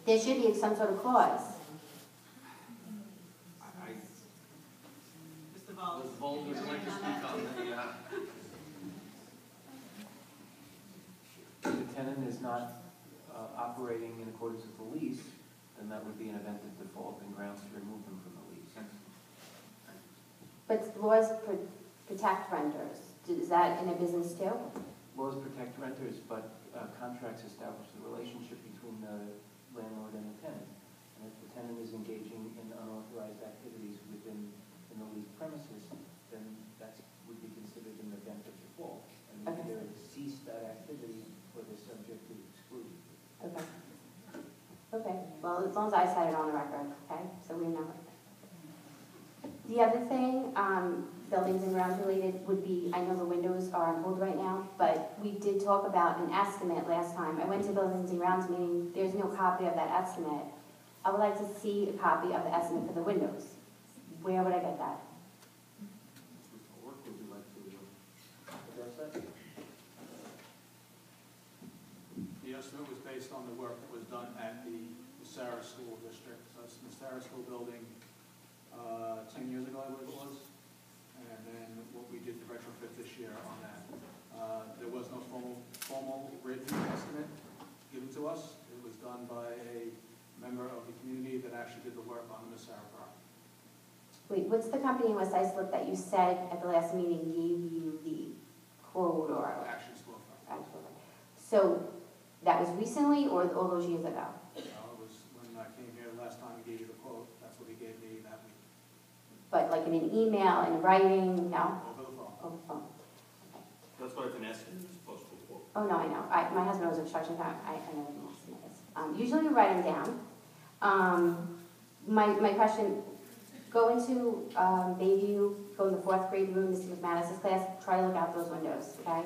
There should be some sort of clause. Mr. Vols. Ms. Vols would like to speak on the, If the tenant is not operating in accordance with the lease, then that would be an event of default and grounds to remove them from the lease. But laws protect renters. Is that in a business too? Laws protect renters, but contracts establish the relationship between the landlord and the tenant. And if the tenant is engaging in unauthorized activities within the leased premises, then that would be considered an event of default. And Okay. either cease that activity or they're subject to exclusion. Okay. Okay, well, as long as I said it on the record, okay, so we know. The other thing, buildings and grounds related would be, I know the windows are on hold right now, but we did talk about an estimate last time. I went to buildings and grounds meeting, there's no copy of that estimate. I would like to see a copy of the estimate for the windows. Where would I get that? What would you like to address that? The estimate was based on the work that was done at the Sarah School District. So it's the Sarah School building 10 years ago, I believe it was. And then what we did to retrofit this year on that. There was no formal written estimate given to us. It was done by a member of the community that actually did the work on the Sarah property. Wait, what's the company in West Islip that you said at the last meeting gave you the quote or? Action storefront. So that was recently or all those years ago? It was when I came here last time and gave you the quote. That's what he gave me that week. But like in an email, in writing, no? Over the phone. Over the phone. Okay. that's why it's an estimate as opposed to a quote. Oh, no, I know. My husband was a construction guy. I know what an estimate is. Usually we write them down. My question, go into Bayview, go in the 4th grade room, Mr. McManus's class, try to look out those windows, okay?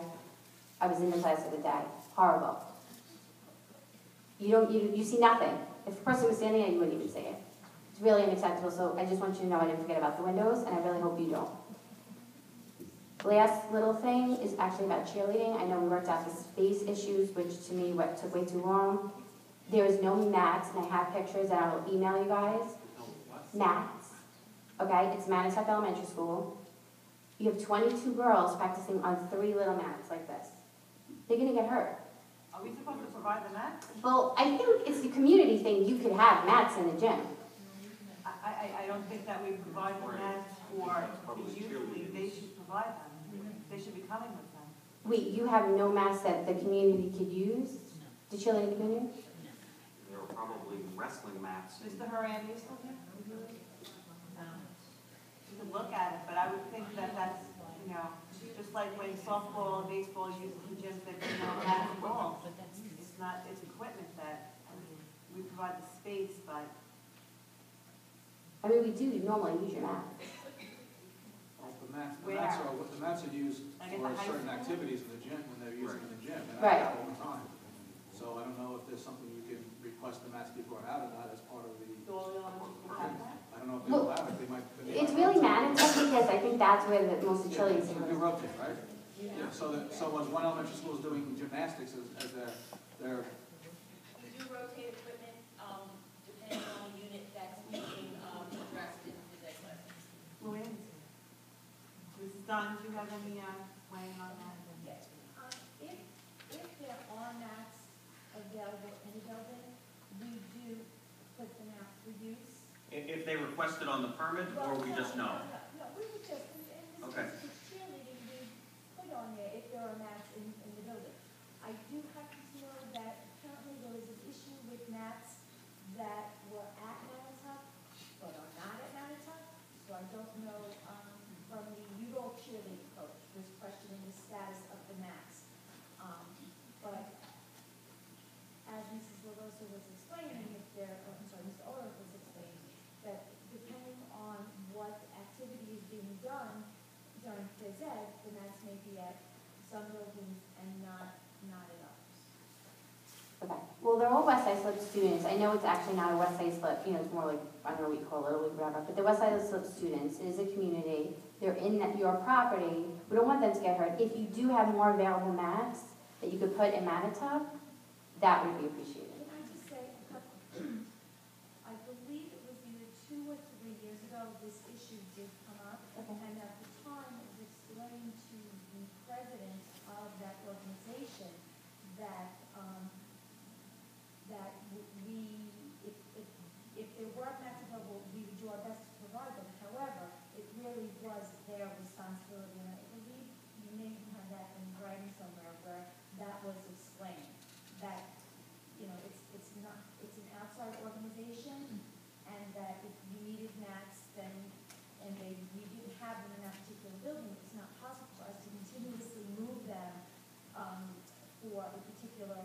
I was in the class the other day. Horrible. You see nothing. If a person was standing there, you wouldn't even see it. It's really unacceptable, so I just want you to know I didn't forget about the windows, and I really hope you don't. Last little thing is actually about cheerleading. I know we worked out the space issues, which to me took way too long. There is no mats, and I have pictures that I will email you guys. Mats. Okay, it's Manatuck Elementary School. You have 22 girls practicing on 3 little mats like this. They're going to get hurt. Are we supposed to provide the mat? Well, I think it's the community thing. You could have mats in the gym. I don't think that we provide the mats for the youth league. They should provide them. They should be coming with them. Wait, you have no mats that the community could use? The cheerleading community? There are probably wrestling mats. Mr. Haran, you still here? You can look at it, but I would think that that's, just like when softball and baseball use the gyms that bat and ball. It's equipment that, we provide the space, but. I mean, we do normally use your mats. The mats are used for certain activities in the gym when they're using in the gym. And I Right. have all the time. So I don't know if there's something you can request the mats be brought out or not as part of the. Do all the elementary schools have that? I don't know if they're allowed, if they might. It's really Manatuck because I think that's where most of the cheerleading So team they is. rotate, right? Yeah. So was one elementary school is doing gymnastics as their. We do rotate equipment, depending on the unit that's being addressed in phys ed classes. Louise? Mrs. Dunn, do you have any, weighing on that? Yes. If there are mats available in the building, we do put them out for use. If they request it on the permit, or we just know? No, we would just, Okay. this is cheerleading, we put on there if there are mats in the building. I do happen to know that apparently there was an issue with mats that were at Manatuck, but are not at Manatuck. So I don't know, from the Udall cheerleading coach was questioning the status of the mats. But as Mrs. LaRosa was explaining, Mr. Orr was explaining, that depending on what activity is being done during phys ed, the mats may be at some buildings and not at others. Okay. Well, they're all West Islip students. I know it's actually not a West Islip, it's more like, I don't know what you call it, or whatever, but they're West Islip students. It is a community. They're in your property. We don't want them to get hurt. If you do have more available mats that you could put in Manatuck, that would be appreciated. Can I just say a couple? I believe it was either 2 or 3 years ago, this issue did come up. And at the time, it was explained to the president of that organization that, that we, if there were mats available, we would do our best to provide them. However, it really was their responsibility, and I believe you may have that in writing somewhere where that was explained, that, you know, it's not, it's an outside organization, and that if you needed mats, then, and we didn't have them in that particular building, it's not possible for us to continuously move them, for a particular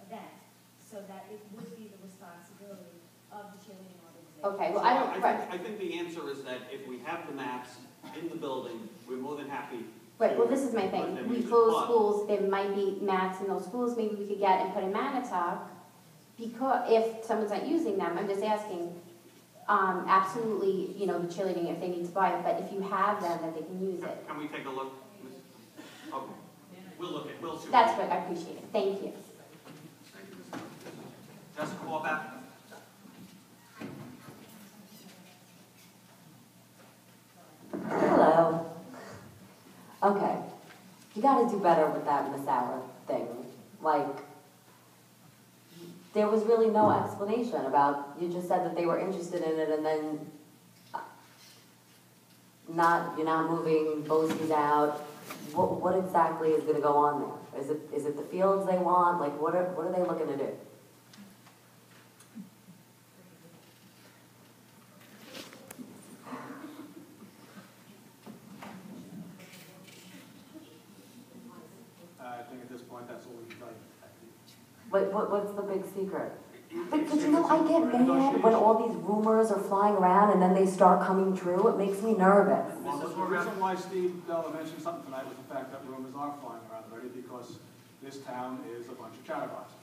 event, so that it would be the responsibility of the cheerleading organization. Okay, well, So I don't, right. I think the answer is that if we have the mats in the building, we're more than happy. Right, well, this is my But thing. then We we close just- schools, there might be mats in those schools, maybe we could get and put in Manitowoc. Because, if someone's not using them, I'm just asking, absolutely, you know, the cheerleading if they need to buy it, but if you have them, that they can use it. Can we take a look? Okay, we'll see. That's good, I appreciate it, thank you. Thank you, Ms. Jessica Wallback? Hello. Okay. You gotta do better with that Miss Hour thing. Like, there was really no explanation about, you just said that they were interested in it and then you're not moving BOCES out. What exactly is gonna go on there? Is it the fields they want? Like, what are they looking to do? I think at this point, that's all we can tell you. What's the big secret? But you know, I get mad when all these rumors are flying around and then they start coming true. It makes me nervous. Well, the reason why Steve Bella mentioned something tonight was the fact that rumors are flying around already, because this town is a bunch of chatterboxes.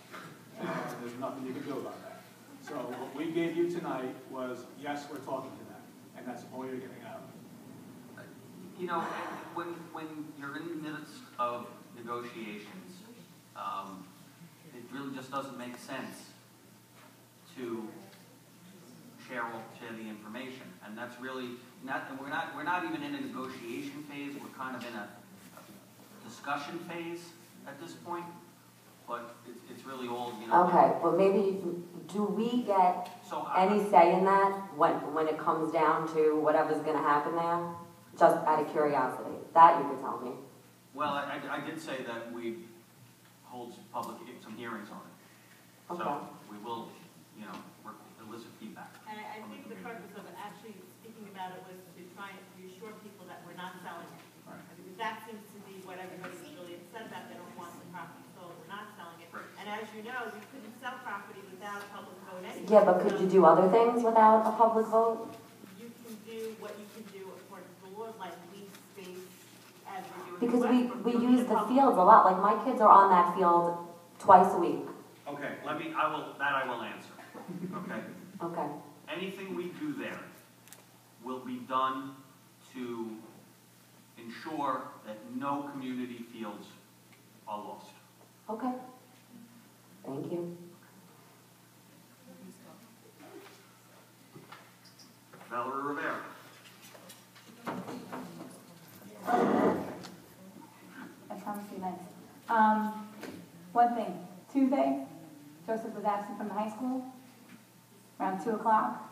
And there's nothing you can do about that. So what we gave you tonight was, yes, we're talking to them, and that's all you're getting out of it. You know, when you're in the midst of negotiations, it really just doesn't make sense to share the information, and that's really not. And we're not even in a negotiation phase. We're kind of in a discussion phase at this point. But it's really all, you know. Okay, but maybe, do we get So any say in that when it comes down to whatever's gonna happen there? Just out of curiosity, that you could tell me. well, I did say that we hold some hearings on it. Okay. So we will, you know, elicit feedback. And I think the purpose of actually speaking about it was to try and reassure people that we're not selling it. Right. Because that seems to be what everybody's really upset about, they don't want the property sold, we're not selling it. Right. And as you know, you couldn't sell property without a public vote anyway. Yeah, but could you do other things without a public vote? You can do what you can do according to the law, like lease space as we're doing. in Because Westbrook. we You don't need use a the public fields a vote. lot, like my kids are on that field twice a week. Okay, I will answer, okay? Okay, Anything we do there will be done to ensure that no community fields are lost. okay. Thank you. Valerie Rivera. I promise you nice. One thing, Tuesday, Joseph was absent from the high school, around 2 o'clock.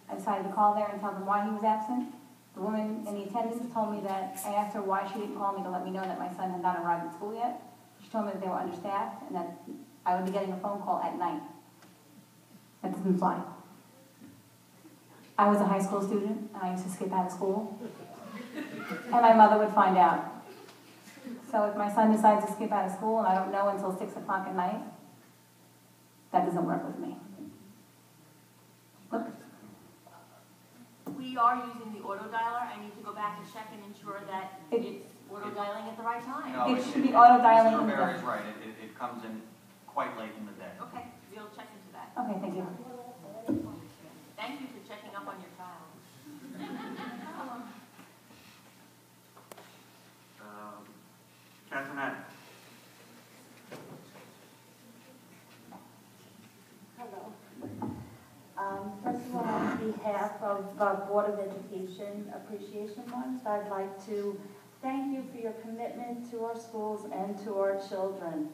I decided to call there and tell them why he was absent. The woman in the attendance told me that, I asked her why she didn't call me to let me know that my son had not arrived at school yet. She told me that they were understaffed and that I would be getting a phone call at night. That doesn't fly. I was a high school student and I used to skip out of school. And my mother would find out. So if my son decides to skip out of school and I don't know until 6 o'clock at night, that doesn't work with me. Look, We are using the auto dialer. I need to go back and check and ensure that it's auto dialing at the right time. No, It should be auto dialing Mrs. in the Rivera day. is right, it comes in quite late in the day. Okay, we'll check into that. okay, thank you. Thank you for checking up on your child. Catherine Adams. Hello. behalf of Board of Education Appreciation Month, I'd like to thank you for your commitment to our schools and to our children.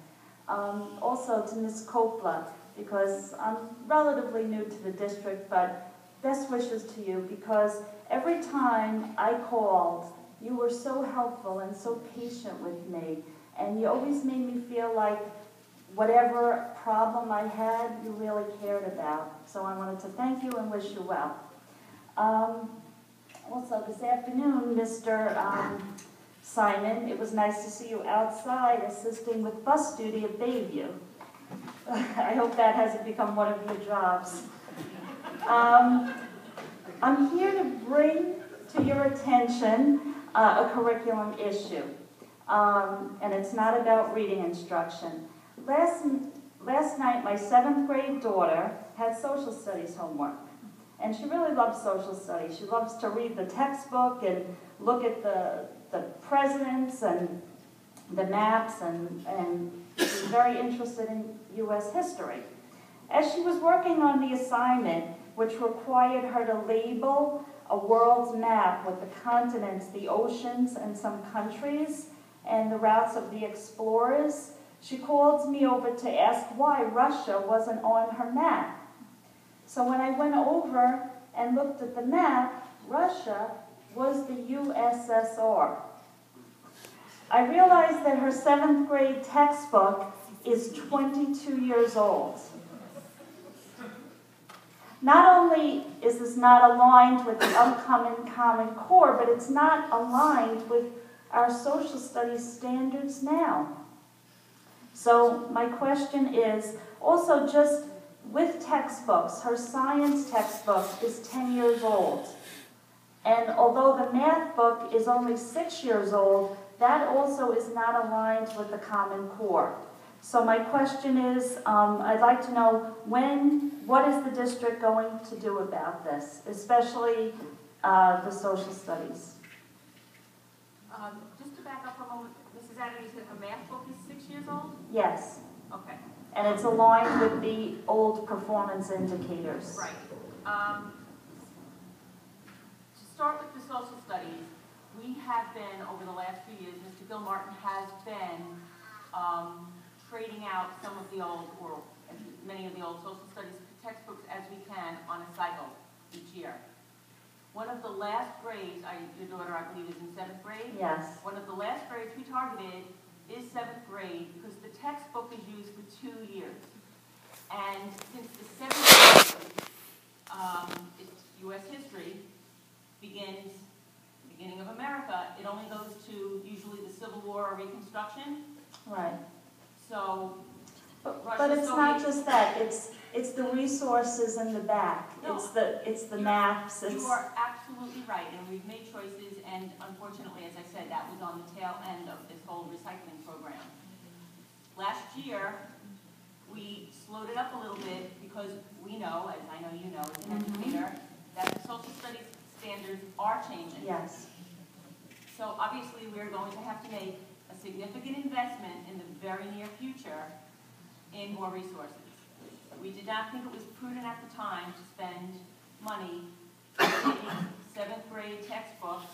Also to Ms. Coppola, because I'm relatively new to the district, but best wishes to you, because every time I called, you were so helpful and so patient with me, and you always made me feel like whatever problem I had, you really cared about. So I wanted to thank you and wish you well. Also this afternoon, Mr. Simon, it was nice to see you outside assisting with bus duty at Bayview. I hope that hasn't become one of your jobs. I'm here to bring to your attention a curriculum issue, and it's not about reading instruction. Last night, my 7th grade daughter had social studies homework, and she really loves social studies. She loves to read the textbook and look at the presidents and the maps, and she's very interested in U.S. history. As she was working on the assignment, which required her to label a world's map with the continents, the oceans, and some countries, and the routes of the explorers, she called me over to ask why Russia wasn't on her map. So when I went over and looked at the map, Russia was the USSR. I realized that her 7th grade textbook is 22 years old. Not only is this not aligned with the upcoming Common Core, but it's not aligned with our social studies standards now. So my question is, also just with textbooks, her science textbook is 10 years old. And although the math book is only 6 years old, that also is not aligned with the Common Core. So my question is, I'd like to know what is the district going to do about this, especially the social studies? Just to back up for a moment, Mrs. Adams, you said the math book is 6 years old? Yes. Okay. And it's aligned with the old performance indicators. Right. To start with the social studies, we have been, over the last few years, Mr. Gilmartin has been trading out some of the old, or many of the old social studies textbooks as we can on a cycle each year. One of the last grades, your daughter, I believe, is in 7th grade? Yes. One of the last grades we targeted is 7th grade because the textbook is used for 2 years. And since the 7th grade, it's U.S. history, beginning of America, it only goes to usually the Civil War or Reconstruction. Right. So, but it's not just that. It's the resources in the back. No, it's the maps. You are absolutely right, and we've made choices, and unfortunately, as I said, that was on the tail end of this whole recycling program. Last year, we slowed it up a little bit because we know, as I know you know as an educator, that the social studies standards are changing. Yes. So obviously, we're going to have to make a significant investment in the very near future in more resources. We did not think it was prudent at the time to spend money in 7th grade textbooks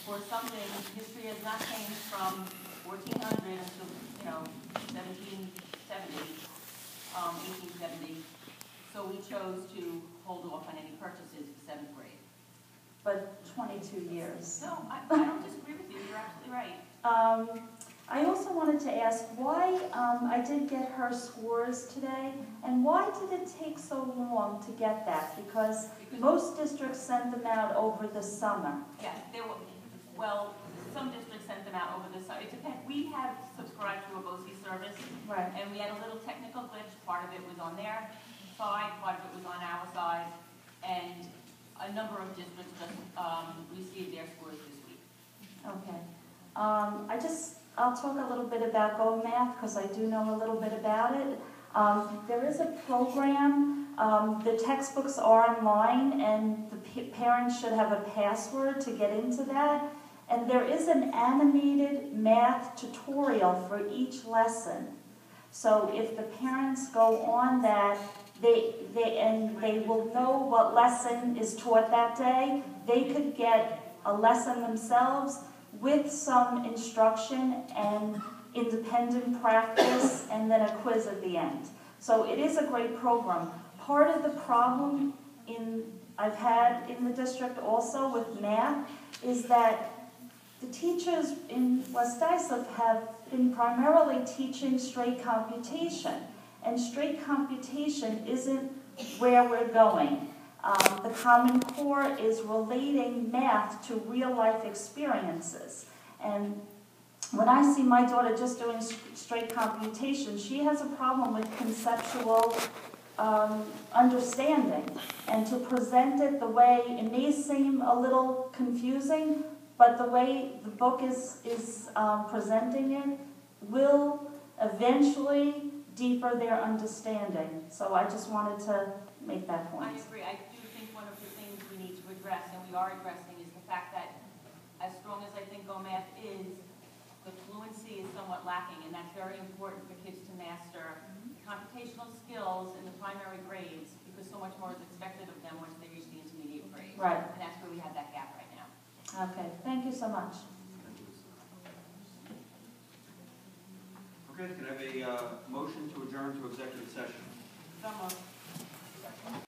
for something. History has not changed from 1400 until 1770, 1870. So we chose to hold off on any purchases for 7th grade. But 22 years. No, I don't disagree with you. You're absolutely right. I also wanted to ask why, I did get her scores today, and why did it take so long to get that? Because most districts sent them out over the summer. Yeah, well, some districts sent them out over the summer. It depends. We have subscribed to a BOCES service, Right. and we had a little technical glitch. Part of it was on their side, part of it was on our side, and a number of districts just received their scores this week. Okay. I'll talk a little bit about Go Math because I do know a little bit about it. There is a program, the textbooks are online and the parents should have a password to get into that. And there is an animated math tutorial for each lesson. So if the parents go on that, they will know what lesson is taught that day. They could get a lesson themselves with some instruction and independent practice, and then a quiz at the end. So it is a great program. Part of the problem I've had in the district also with math is that the teachers in West Islip have been primarily teaching straight computation, and straight computation isn't where we're going. The Common Core is relating math to real-life experiences. And when I see my daughter just doing straight computation, she has a problem with conceptual understanding. And to present it the way, it may seem a little confusing, but the way the book is presenting it will eventually deepen their understanding. So I just wanted to make that point. I agree. I do think one of the things we need to address, and we are addressing, is the fact that as strong as I think Go Math is, the fluency is somewhat lacking, and that's very important for kids to master computational skills in the primary grades, because so much more is expected of them once they reach the intermediate grades. Right. And that's where we have that gap right now. Okay, thank you so much. Okay, can I have a motion to adjourn to executive session? So moved.